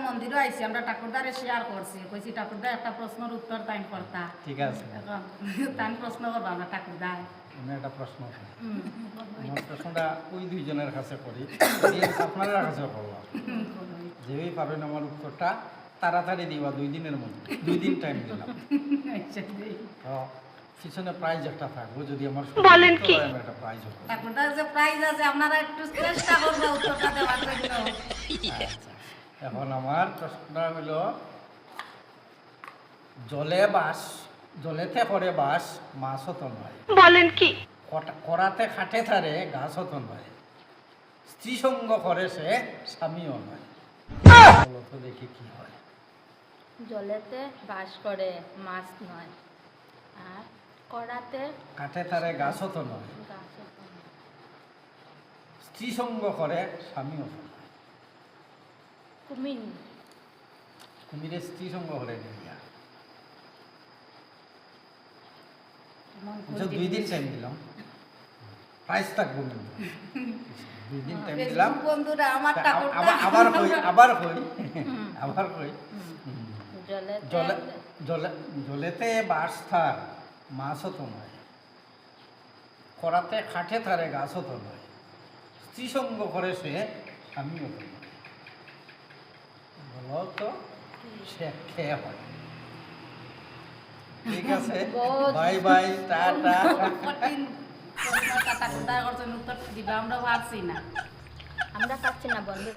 মন্দিরও আইছি আমরা ঠাকুরদারে শেয়ার করছি কইছি ঠাকুরদা একটা প্রশ্নের উত্তর তাই করতা ঠিক আছে এখন তাই প্রশ্ন করবা না ঠাকুরদা আমি একটা প্রশ্ন করি। আমার প্রশ্নটা ওই দুইজনের কাছে করি আপনার কাছে করলাম যেই পাবেন আমার উত্তরটা তাড়াতাড়ি দিবা 2 দিনের মধ্যে 2 দিন টাইম দিলাম আচ্ছা দেই তো পিছনে প্রাইজ একটা থাকবো যদি আমার বলেন কি? আমার একটা প্রাইজ হবে ঠাকুরদার যে প্রাইজ আছে আপনারা একটু চেষ্টা করবে উত্তরটা দেওয়ার জন্য আচ্ছা, এখন আমার প্রশ্নটা হলো জলে বাস জলেতে করে বাস মাছ হতো নয় বলেন কি? করাতে খাটে থারে গাছ হতো নয় স্ত্রী সঙ্গ করে সে স্বামীও নয় বলো তো দেখি কি হয় জলেতে বাস করে মাছ নয় আর কড়াতে কাঠে থারে গাছ হতো নয় গাছ হতো না। স্ত্রী সঙ্গ করে স্বামীও নয় কুমির কুমিরে স্ত্রী সঙ্গ করে নিয়া আচ্ছা 2 দিন টাইম দিলাম প্রাইস থাকবো কিন্তু 2 দিন টাইম দিলাম বন্ধুরা আমার তা ঠাকুরদা আবার কই জলেতে জলেতে বাস থার মাছ হতো নয় করাতে খাটে থারে গাছ হতো নয় স্ত্রী সঙ্গ করে সে স্বামী হতো নয় বলো তো সে খেয়ে হয় ঠিক আছে বহুত। বাই বাই টাটা কঠিন প্রশ্নটা ঠাকুরদা করছেন উত্তর দিবা আমরা পারছি না আমরা পাচ্ছি না বন্ধুরা।